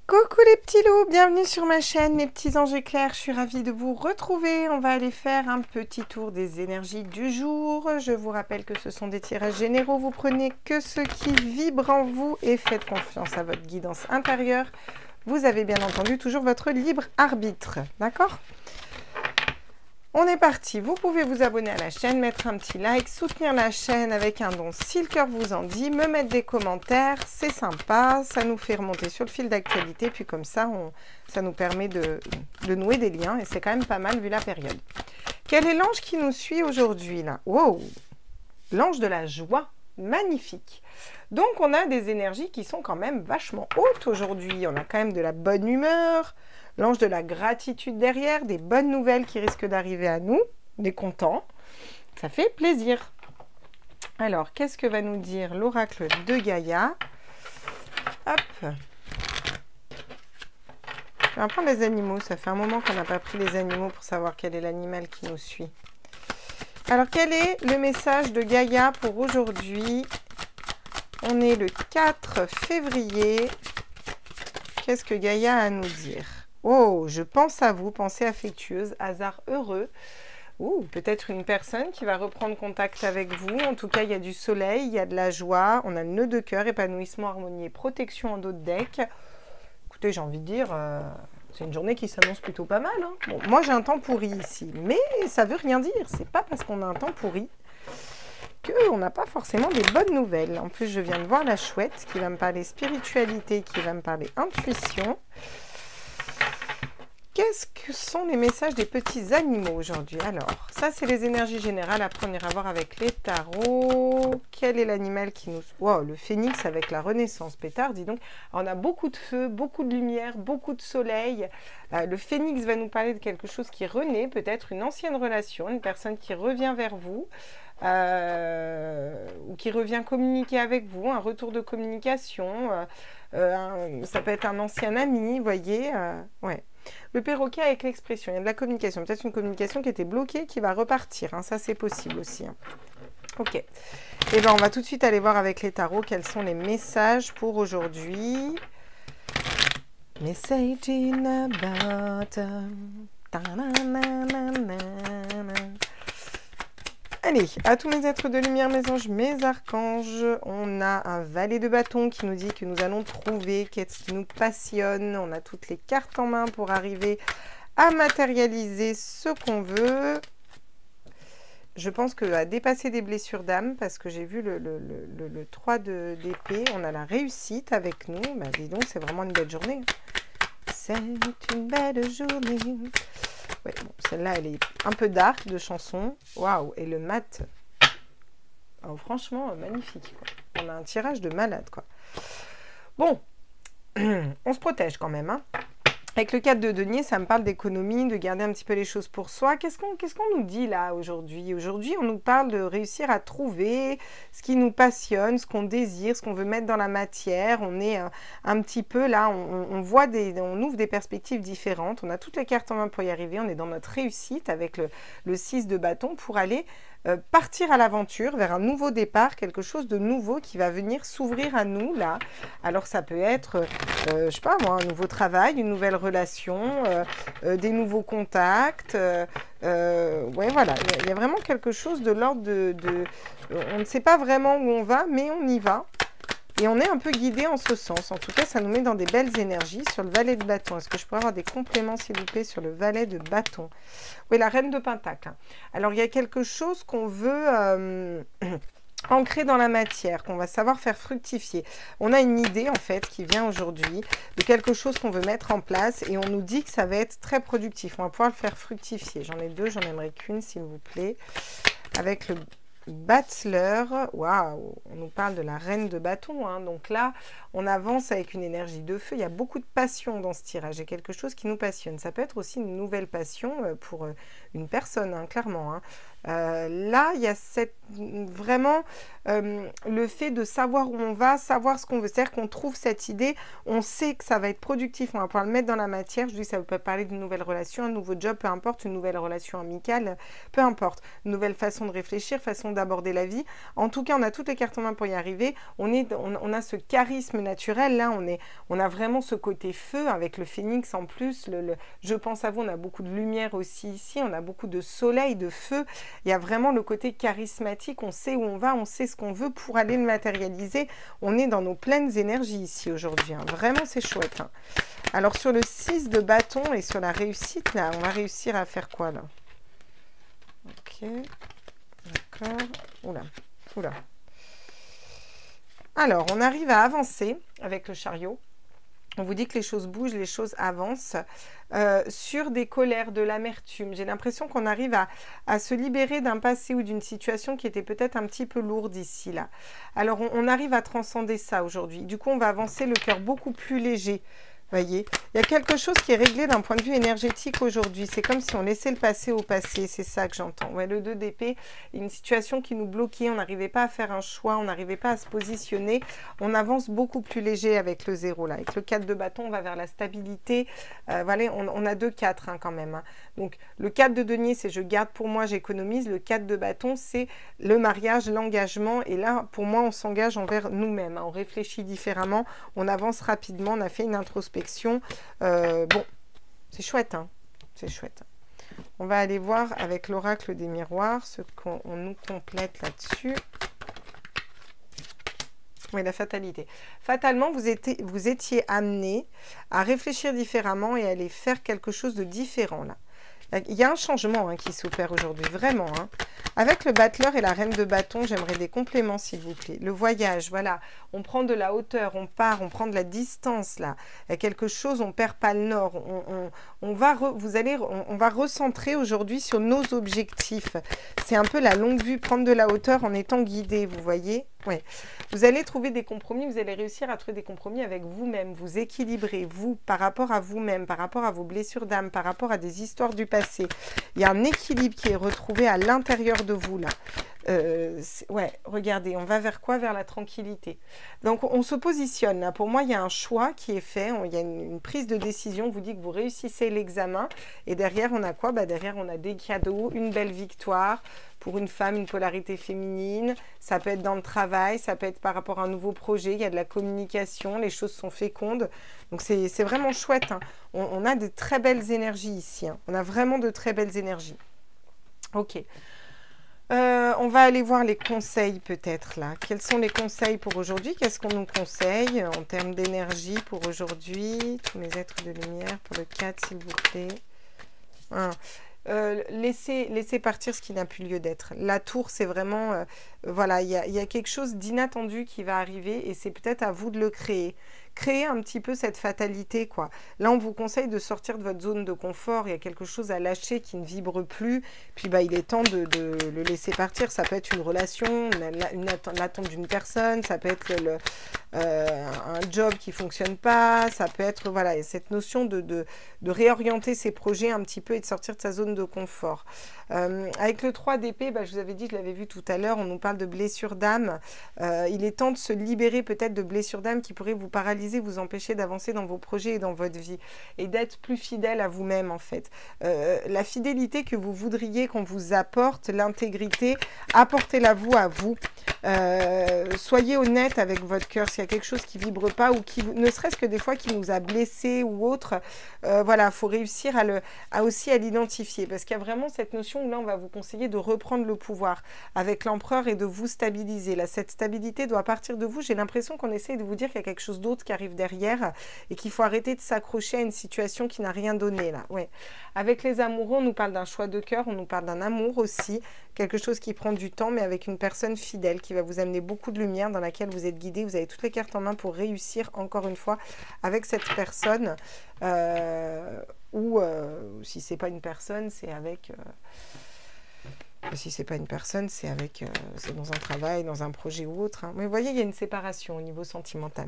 Coucou les petits loups, bienvenue sur ma chaîne, mes petits anges éclairs, je suis ravie de vous retrouver. On va aller faire un petit tour des énergies du jour. Je vous rappelle que ce sont des tirages généraux, vous prenez que ce qui vibre en vous et faites confiance à votre guidance intérieure. Vous avez bien entendu toujours votre libre arbitre, d'accord ? On est parti, vous pouvez vous abonner à la chaîne, mettre un petit like, soutenir la chaîne avec un don si le cœur vous en dit, me mettre des commentaires, c'est sympa, ça nous fait remonter sur le fil d'actualité, puis comme ça, ça nous permet de nouer des liens et c'est quand même pas mal vu la période. Quel est l'ange qui nous suit aujourd'hui là? Wow, l'ange de la joie, magnifique. Donc on a des énergies qui sont quand même vachement hautes aujourd'hui, on a quand même de la bonne humeur, l'ange de la gratitude derrière, des bonnes nouvelles qui risquent d'arriver à nous, des contents. Ça fait plaisir. Alors, qu'est-ce que va nous dire l'oracle de Gaïa? Hop. Je vais prendre les animaux. Ça fait un moment qu'on n'a pas pris les animaux pour savoir quel est l'animal qui nous suit. Alors, quel est le message de Gaïa pour aujourd'hui? On est le 4 février. Qu'est-ce que Gaïa a à nous dire? Oh, je pense à vous, pensée affectueuse, hasard heureux. Ou peut-être une personne qui va reprendre contact avec vous. En tout cas, il y a du soleil, il y a de la joie. On a le nœud de cœur, épanouissement, harmonie et protection en dos de deck. Écoutez, j'ai envie de dire, c'est une journée qui s'annonce plutôt pas mal. Hein. Bon, moi, j'ai un temps pourri ici, mais ça veut rien dire. C'est pas parce qu'on a un temps pourri qu'on n'a pas forcément des bonnes nouvelles. En plus, je viens de voir la chouette qui va me parler spiritualité, qui va me parler intuition. Qu'est-ce que sont les messages des petits animaux aujourd'hui? Alors, ça, c'est les énergies générales. Après, on ira voir avec les tarots. Quel est l'animal qui nous... Wow, le phénix avec la renaissance. Pétard, dis donc. Alors, on a beaucoup de feu, beaucoup de lumière, beaucoup de soleil. Le phénix va nous parler de quelque chose qui renaît, peut-être une ancienne relation, une personne qui revient vers vous. Ou qui revient communiquer avec vous, un retour de communication. Ça peut être un ancien ami, vous voyez. Ouais. Le perroquet avec l'expression, il y a de la communication, peut-être une communication qui était bloquée, qui va repartir, hein. Ça c'est possible aussi. Hein. Ok, et bien on va tout de suite aller voir avec les tarots quels sont les messages pour aujourd'hui. Message in a bottle. Allez, à tous mes êtres de lumière, mes anges, mes archanges, on a un valet de bâton qui nous dit que nous allons trouver qu'est-ce qui nous passionne. On a toutes les cartes en main pour arriver à matérialiser ce qu'on veut. Je pense qu'à dépasser des blessures d'âme, parce que j'ai vu le 3 d'épée, on a la réussite avec nous. Bah, dis donc, c'est vraiment une belle journée. C'est une belle journée. Ouais, bon, celle-là, elle est un peu dark de chanson. Waouh, et le mat. Oh, franchement, magnifique. Quoi. On a un tirage de malade, quoi. Bon, on se protège quand même. Hein. Avec le 4 de denier, ça me parle d'économie, de garder un petit peu les choses pour soi. Qu'est-ce qu'on nous dit là aujourd'hui? Aujourd'hui, on nous parle de réussir à trouver ce qui nous passionne, ce qu'on désire, ce qu'on veut mettre dans la matière. On est un petit peu là, on ouvre des perspectives différentes. On a toutes les cartes en main pour y arriver. On est dans notre réussite avec le 6 de bâton pour aller partir à l'aventure vers un nouveau départ, quelque chose de nouveau qui va venir s'ouvrir à nous là. Alors ça peut être, je sais pas moi, un nouveau travail, une nouvelle relation, des nouveaux contacts. Ouais voilà, il y a vraiment quelque chose de l'ordre on ne sait pas vraiment où on va, mais on y va. Et on est un peu guidé en ce sens. En tout cas, ça nous met dans des belles énergies. Sur le valet de bâton, est-ce que je pourrais avoir des compléments, s'il vous plaît, sur le valet de bâton? Oui, la reine de pentacle. Alors, il y a quelque chose qu'on veut ancrer dans la matière, qu'on va savoir faire fructifier. On a une idée, en fait, qui vient aujourd'hui de quelque chose qu'on veut mettre en place et on nous dit que ça va être très productif. On va pouvoir le faire fructifier. J'en ai deux, j'en aimerais qu'une, s'il vous plaît. Avec le Bachelor, waouh, on nous parle de la reine de bâton, hein. Donc là, on avance avec une énergie de feu. Il y a beaucoup de passion dans ce tirage. Il y a quelque chose qui nous passionne. Ça peut être aussi une nouvelle passion pour une personne, hein, clairement. Hein. Là, il y a vraiment le fait de savoir où on va, savoir ce qu'on veut. C'est-à-dire qu'on trouve cette idée, on sait que ça va être productif, on va pouvoir le mettre dans la matière. Je dis, ça peut parler d'une nouvelle relation, un nouveau job, peu importe, une nouvelle relation amicale, peu importe. Une nouvelle façon de réfléchir, façon d'aborder la vie. En tout cas, on a toutes les cartes en main pour y arriver. On a ce charisme naturel. Là, on a vraiment ce côté feu avec le phénix en plus. Je pense à vous, on a beaucoup de lumière aussi ici. On a beaucoup de soleil, de feu. Il y a vraiment le côté charismatique, on sait où on va, on sait ce qu'on veut pour aller le matérialiser. On est dans nos pleines énergies ici aujourd'hui, hein. Vraiment c'est chouette, hein. Alors sur le 6 de bâton et sur la réussite, là, on va réussir à faire quoi là? Ok, d'accord, oula, oula. Alors on arrive à avancer avec le chariot. On vous dit que les choses bougent, les choses avancent sur des colères, de l'amertume. J'ai l'impression qu'on arrive à se libérer d'un passé ou d'une situation qui était peut-être un petit peu lourde ici, là. Alors, on arrive à transcender ça aujourd'hui. Du coup, on va avancer le cœur beaucoup plus léger. Voyez, il y a quelque chose qui est réglé d'un point de vue énergétique aujourd'hui. C'est comme si on laissait le passé au passé. C'est ça que j'entends. Ouais, le 2 d'épée, une situation qui nous bloquait. On n'arrivait pas à faire un choix. On n'arrivait pas à se positionner. On avance beaucoup plus léger avec le 0 là. Avec le 4 de bâton, on va vers la stabilité. Voilà, on a 2 4 hein, quand même, hein. Donc, le 4 de denier, c'est je garde pour moi, j'économise. Le 4 de bâton, c'est le mariage, l'engagement. Et là, pour moi, on s'engage envers nous-mêmes, hein. On réfléchit différemment. On avance rapidement. On a fait une introspection. Bon, c'est chouette, hein, c'est chouette. On va aller voir avec l'oracle des miroirs ce qu'on nous complète là-dessus. Oui, la fatalité. Fatalement, vous étiez amené à réfléchir différemment et à aller faire quelque chose de différent là. Il y a un changement hein, qui s'opère aujourd'hui, vraiment, hein. Avec le battleur et la reine de bâton, j'aimerais des compléments, s'il vous plaît. Le voyage, voilà, on prend de la hauteur, on part, on prend de la distance, là. Il y a quelque chose, on ne perd pas le nord. On va recentrer aujourd'hui sur nos objectifs. C'est un peu la longue vue, prendre de la hauteur en étant guidé, vous voyez? Ouais. Vous allez trouver des compromis, vous allez réussir à trouver des compromis avec vous-même, vous équilibrer, vous, par rapport à vous-même, par rapport à vos blessures d'âme, par rapport à des histoires du passé. Il y a un équilibre qui est retrouvé à l'intérieur de vous, là. Ouais, regardez, on va vers quoi? Vers la tranquillité. Donc, on se positionne, là. Pour moi, il y a un choix qui est fait, il y a une prise de décision. On vous dit que vous réussissez l'examen. Et derrière, on a quoi? Bah, derrière, on a des cadeaux, une belle victoire. Pour une femme, une polarité féminine, ça peut être dans le travail, ça peut être par rapport à un nouveau projet, il y a de la communication, les choses sont fécondes. Donc c'est vraiment chouette, hein. On a de très belles énergies ici, hein. On a vraiment de très belles énergies. Ok. On va aller voir les conseils peut-être là. Quels sont les conseils pour aujourd'hui? Qu'est-ce qu'on nous conseille en termes d'énergie pour aujourd'hui? Tous mes êtres de lumière, pour le 4 s'il vous plaît. Ah. Laissez partir ce qui n'a plus lieu d'être. La tour, c'est vraiment... voilà, il y a quelque chose d'inattendu qui va arriver et c'est peut-être à vous de le créer. Créer un petit peu cette fatalité, quoi. Là, on vous conseille de sortir de votre zone de confort. Il y a quelque chose à lâcher qui ne vibre plus. Puis, bah, il est temps de le laisser partir. Ça peut être une relation, l'attente d'une personne. Ça peut être un job qui ne fonctionne pas. Ça peut être, voilà, cette notion de réorienter ses projets un petit peu et de sortir de sa zone de confort. Avec le 3 d'épée, bah, je vous avais dit, je l'avais vu tout à l'heure, on nous parle de blessures d'âme. Il est temps de se libérer peut-être de blessures d'âme qui pourraient vous paralyser, vous empêcher d'avancer dans vos projets et dans votre vie. Et d'être plus fidèle à vous-même, en fait. La fidélité que vous voudriez qu'on vous apporte, l'intégrité, apportez-la vous à vous. Soyez honnête avec votre cœur. S'il y a quelque chose qui ne vibre pas ou qui, ne serait-ce que des fois, qui nous a blessés ou autre, voilà, il faut réussir aussi à l'identifier. Parce qu'il y a vraiment cette notion où là, on va vous conseiller de reprendre le pouvoir avec l'empereur et de vous stabiliser. Là, cette stabilité doit partir de vous. J'ai l'impression qu'on essaie de vous dire qu'il y a quelque chose d'autre qui arrive derrière et qu'il faut arrêter de s'accrocher à une situation qui n'a rien donné, là. Ouais. Avec les amoureux, on nous parle d'un choix de cœur, on nous parle d'un amour aussi, quelque chose qui prend du temps, mais avec une personne fidèle qui va vous amener beaucoup de lumière, dans laquelle vous êtes guidé. Vous avez toutes les cartes en main pour réussir, encore une fois, avec cette personne. Ou si c'est pas une personne, c'est avec... si c'est pas une personne, c'est avec... c'est dans un travail, dans un projet ou autre, hein. Mais vous voyez, il y a une séparation au niveau sentimental.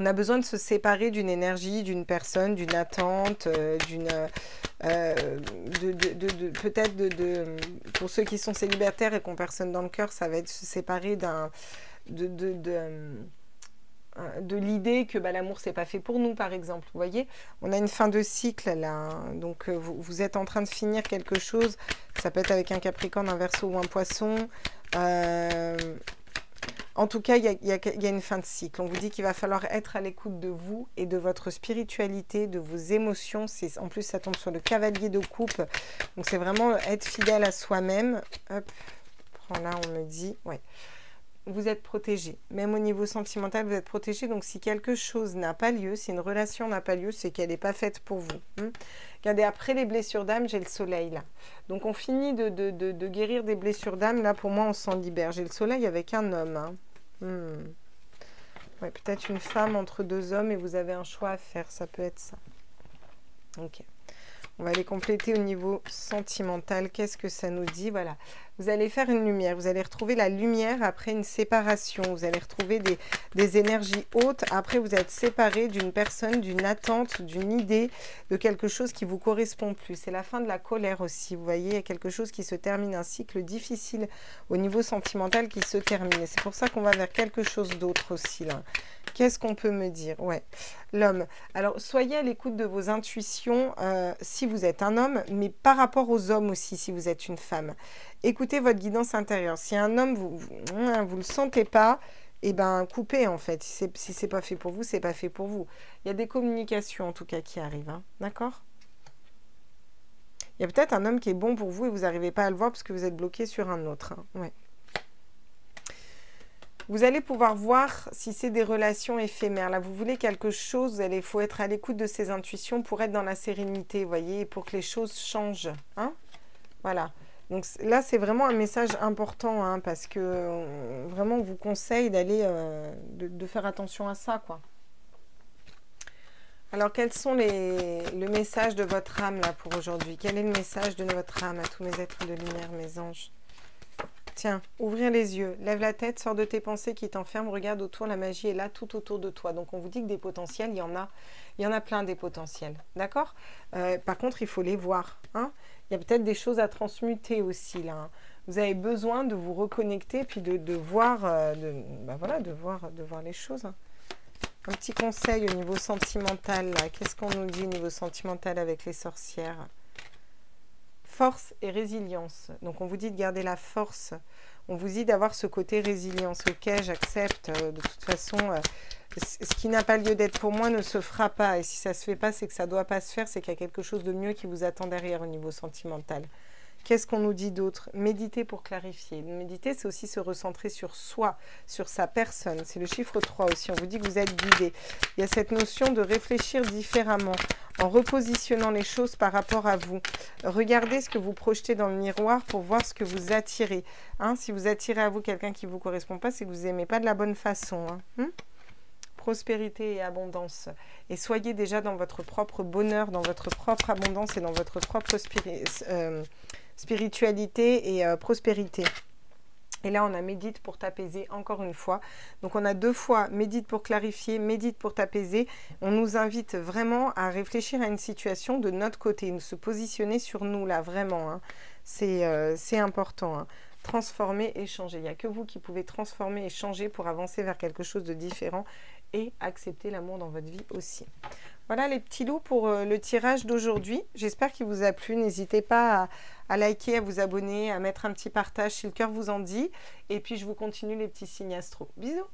On a besoin de se séparer d'une énergie, d'une personne, d'une attente, peut-être pour ceux qui sont célibataires et qui n'ont personne dans le cœur, ça va être se séparer de l'idée que l'amour c'est pas fait pour nous, par exemple. Vous voyez, on a une fin de cycle là, hein. Donc vous êtes en train de finir quelque chose. Ça peut être avec un Capricorne, un Verseau ou un Poisson. En tout cas, il y a une fin de cycle. On vous dit qu'il va falloir être à l'écoute de vous et de votre spiritualité, de vos émotions. En plus, ça tombe sur le cavalier de coupe. Donc, c'est vraiment être fidèle à soi-même. Hop, prends là, on me dit, ouais. Vous êtes protégé. Même au niveau sentimental, vous êtes protégé. Donc, si quelque chose n'a pas lieu, si une relation n'a pas lieu, c'est qu'elle n'est pas faite pour vous. Regardez, après les blessures d'âme, j'ai le soleil là. Donc, on finit de guérir des blessures d'âme. Là, pour moi, on s'en libère. J'ai le soleil avec un homme. Hein. Ouais, peut-être une femme entre deux hommes et vous avez un choix à faire. Ça peut être ça. Ok. On va aller compléter au niveau sentimental. Qu'est-ce que ça nous dit? Voilà. Vous allez faire une lumière. Vous allez retrouver la lumière après une séparation. Vous allez retrouver des énergies hautes. Après, vous êtes séparé d'une personne, d'une attente, d'une idée, de quelque chose qui vous correspond plus. C'est la fin de la colère aussi. Vous voyez, il y a quelque chose qui se termine, un cycle difficile au niveau sentimental qui se termine. Et c'est pour ça qu'on va vers quelque chose d'autre aussi là. Qu'est-ce qu'on peut me dire? Ouais, l'homme. Alors, soyez à l'écoute de vos intuitions si vous êtes un homme, mais par rapport aux hommes aussi, si vous êtes une femme. Écoutez votre guidance intérieure. Si un homme, vous le sentez pas, eh ben, coupez en fait. Si c'est pas fait pour vous, c'est pas fait pour vous. Il y a des communications en tout cas qui arrivent, hein, d'accord? Il y a peut-être un homme qui est bon pour vous et vous n'arrivez pas à le voir parce que vous êtes bloqué sur un autre. Hein. Ouais. Vous allez pouvoir voir si c'est des relations éphémères. Là, vous voulez quelque chose, il faut être à l'écoute de ses intuitions pour être dans la sérénité, vous voyez, pour que les choses changent. Hein, voilà. Donc là, c'est vraiment un message important, hein, parce que vraiment, on vous conseille d'aller, de faire attention à ça, quoi. Alors, quels sont le message de votre âme, là, pour aujourd'hui? Quel est le message de votre âme à tous mes êtres de lumière, mes anges? Tiens, ouvrir les yeux, lève la tête, sors de tes pensées qui t'enferment, regarde autour, la magie est là, tout autour de toi. Donc, on vous dit que des potentiels, il y en a plein des potentiels, d'accord? Par contre, il faut les voir, hein? Il y a peut-être des choses à transmuter aussi, là. Hein. Vous avez besoin de vous reconnecter, puis de voir, voilà, de voir les choses. Hein. Un petit conseil au niveau sentimental, là. Qu'est-ce qu'on nous dit au niveau sentimental avec les sorcières? Force et résilience. Donc, on vous dit de garder la force. On vous dit d'avoir ce côté résilience. Ok, j'accepte. De toute façon, ce qui n'a pas lieu d'être pour moi ne se fera pas. Et si ça ne se fait pas, c'est que ça ne doit pas se faire. C'est qu'il y a quelque chose de mieux qui vous attend derrière au niveau sentimental. Qu'est-ce qu'on nous dit d'autre? Méditer pour clarifier. Méditer, c'est aussi se recentrer sur soi, sur sa personne. C'est le chiffre 3 aussi. On vous dit que vous êtes guidé. Il y a cette notion de réfléchir différemment, en repositionnant les choses par rapport à vous. Regardez ce que vous projetez dans le miroir pour voir ce que vous attirez. Hein, si vous attirez à vous quelqu'un qui ne vous correspond pas, c'est que vous n'aimez pas de la bonne façon. Hein. Prospérité et abondance. Et soyez déjà dans votre propre bonheur, dans votre propre abondance et dans votre propre spiritualité et prospérité. Et là, on a médite pour t'apaiser encore une fois. Donc, on a 2 fois médite pour clarifier, médite pour t'apaiser. On nous invite vraiment à réfléchir à une situation de notre côté, nous se positionner sur nous là, vraiment. Hein. C'est important. Hein. Transformer et changer. Il n'y a que vous qui pouvez transformer et changer pour avancer vers quelque chose de différent et accepter l'amour dans votre vie aussi. Voilà les petits loups pour le tirage d'aujourd'hui. J'espère qu'il vous a plu. N'hésitez pas à liker, à vous abonner, à mettre un petit partage si le cœur vous en dit. Et puis je vous continue les petits signes astro. Bisous!